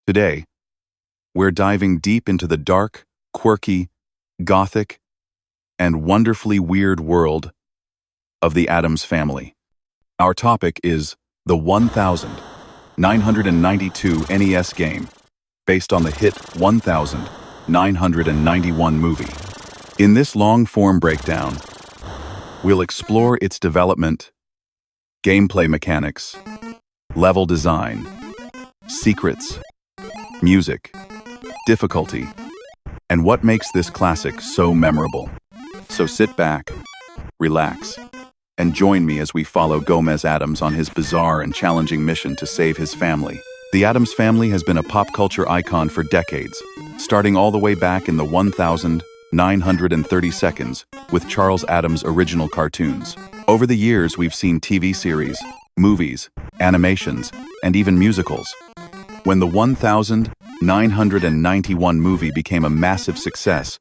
Today, we're diving deep into the dark, quirky, gothic, and wonderfully weird world of the Addams Family. Our topic is the 1992 NES game, based on the hit 1991 movie. In this long-form breakdown, we'll explore its development, gameplay mechanics, level design, secrets, music, difficulty, and what makes this classic so memorable. So sit back, relax, and join me as we follow Gomez Addams on his bizarre and challenging mission to save his family. The Addams Family has been a pop culture icon for decades, starting all the way back in the 1930s with Charles Addams' original cartoons. Over the years, we've seen TV series, movies, animations, and even musicals. When the 1991 movie became a massive success,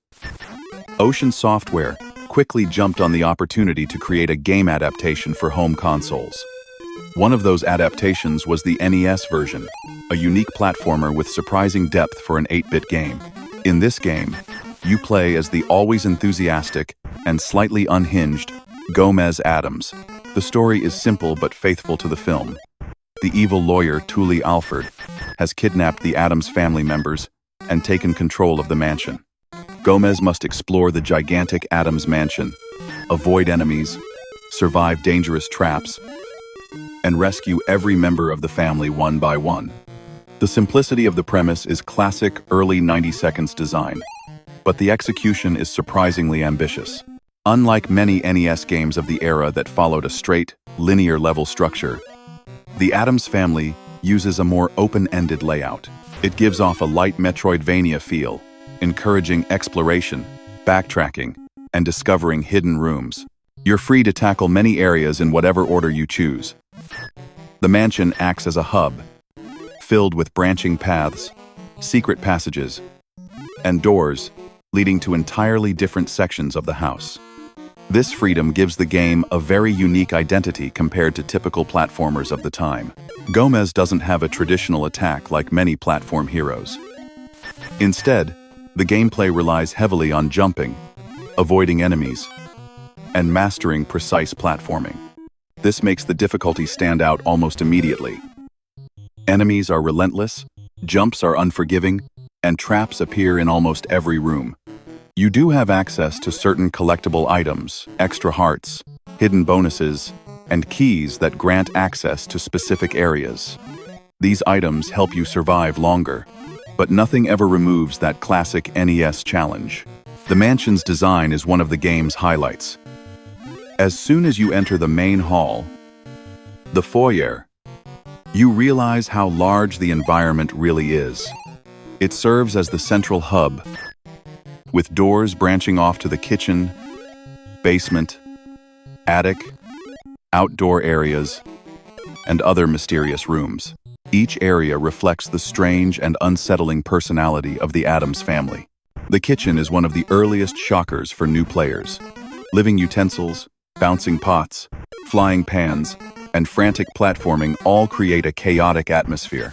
Ocean Software quickly jumped on the opportunity to create a game adaptation for home consoles. One of those adaptations was the NES version, a unique platformer with surprising depth for an 8-bit game. In this game, you play as the always enthusiastic and slightly unhinged Gomez Addams. The story is simple but faithful to the film. The evil lawyer Tully Alford has kidnapped the Addams family members and taken control of the mansion. Gomez must explore the gigantic Addams mansion, avoid enemies, survive dangerous traps, and rescue every member of the family one by one. The simplicity of the premise is classic early 90s design, but the execution is surprisingly ambitious. Unlike many NES games of the era that followed a straight, linear level structure, the Addams Family uses a more open-ended layout. It gives off a light Metroidvania feel, encouraging exploration, backtracking, and discovering hidden rooms. You're free to tackle many areas in whatever order you choose. The mansion acts as a hub, filled with branching paths, secret passages, and doors leading to entirely different sections of the house. This freedom gives the game a very unique identity compared to typical platformers of the time. Gomez doesn't have a traditional attack like many platform heroes. Instead, the gameplay relies heavily on jumping, avoiding enemies, and mastering precise platforming. This makes the difficulty stand out almost immediately. Enemies are relentless, jumps are unforgiving, and traps appear in almost every room. You do have access to certain collectible items, extra hearts, hidden bonuses, and keys that grant access to specific areas. These items help you survive longer, but nothing ever removes that classic NES challenge. The mansion's design is one of the game's highlights. As soon as you enter the main hall, the foyer, you realize how large the environment really is. It serves as the central hub, with doors branching off to the kitchen, basement, attic, outdoor areas, and other mysterious rooms. Each area reflects the strange and unsettling personality of the Addams family. The kitchen is one of the earliest shockers for new players. Living utensils, bouncing pots, flying pans, and frantic platforming all create a chaotic atmosphere.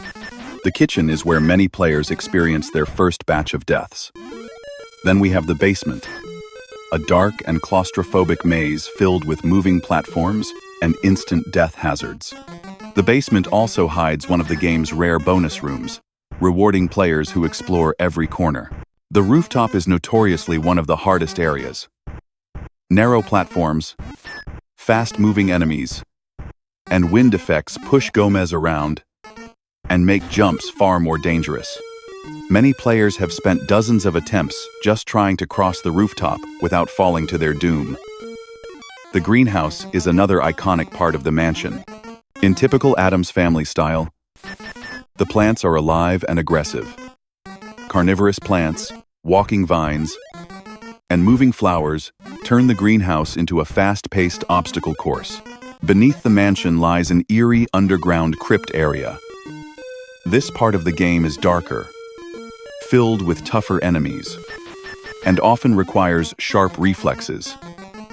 The kitchen is where many players experience their first batch of deaths. Then we have the basement, a dark and claustrophobic maze filled with moving platforms and instant death hazards. The basement also hides one of the game's rare bonus rooms, rewarding players who explore every corner. The rooftop is notoriously one of the hardest areas. Narrow platforms, fast-moving enemies, and wind effects push Gomez around and make jumps far more dangerous. Many players have spent dozens of attempts just trying to cross the rooftop without falling to their doom. The greenhouse is another iconic part of the mansion. In typical Addams Family style, the plants are alive and aggressive. Carnivorous plants, walking vines, and moving flowers turn the greenhouse into a fast-paced obstacle course. Beneath the mansion lies an eerie underground crypt area. This part of the game is darker, filled with tougher enemies, and often requires sharp reflexes.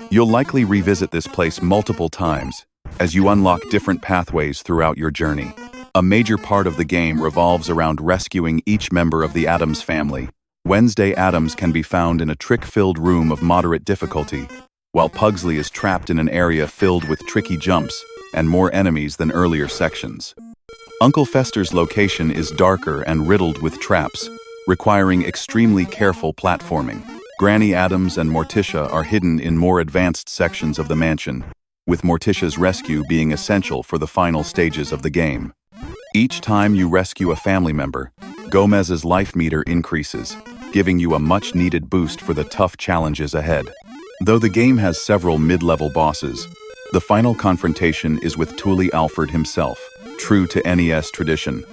You'll likely revisit this place multiple times as you unlock different pathways throughout your journey. A major part of the game revolves around rescuing each member of the Addams family. Wednesday Addams can be found in a trick-filled room of moderate difficulty, while Pugsley is trapped in an area filled with tricky jumps and more enemies than earlier sections. Uncle Fester's location is darker and riddled with traps, requiring extremely careful platforming. Granny Addams and Morticia are hidden in more advanced sections of the mansion, with Morticia's rescue being essential for the final stages of the game. Each time you rescue a family member, Gomez's life meter increases, giving you a much-needed boost for the tough challenges ahead. Though the game has several mid-level bosses, the final confrontation is with Thule Alfred himself, true to NES tradition.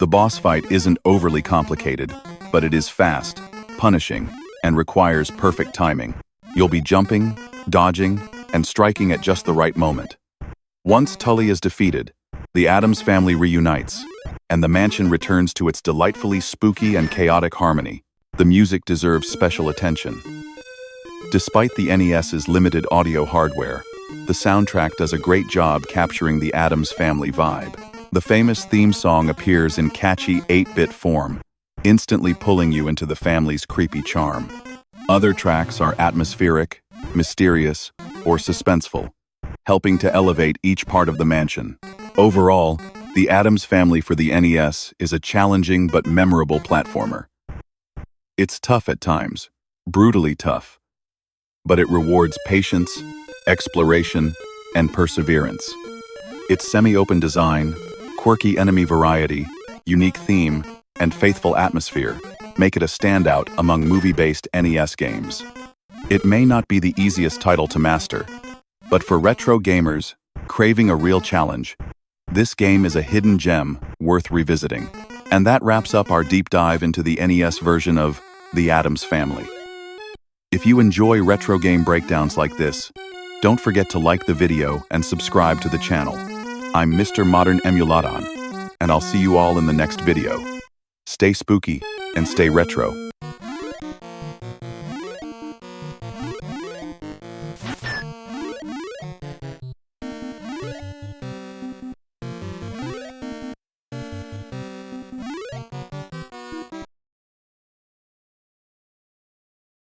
The boss fight isn't overly complicated, but it is fast, punishing, and requires perfect timing. You'll be jumping, dodging, and striking at just the right moment. Once Tully is defeated, the Addams family reunites, and the mansion returns to its delightfully spooky and chaotic harmony. The music deserves special attention. Despite the NES's limited audio hardware, the soundtrack does a great job capturing the Addams family vibe. The famous theme song appears in catchy 8-bit form, instantly pulling you into the family's creepy charm. Other tracks are atmospheric, mysterious, or suspenseful, helping to elevate each part of the mansion. Overall, the Addams Family for the NES is a challenging but memorable platformer. It's tough at times, brutally tough, but it rewards patience, exploration, and perseverance. Its semi-open design, quirky enemy variety, unique theme, and faithful atmosphere make it a standout among movie-based NES games. It may not be the easiest title to master, but for retro gamers craving a real challenge, this game is a hidden gem worth revisiting. And that wraps up our deep dive into the NES version of The Addams Family. If you enjoy retro game breakdowns like this, don't forget to like the video and subscribe to the channel. I'm Mr. Modern Emulaton, and I'll see you all in the next video. Stay spooky and stay retro.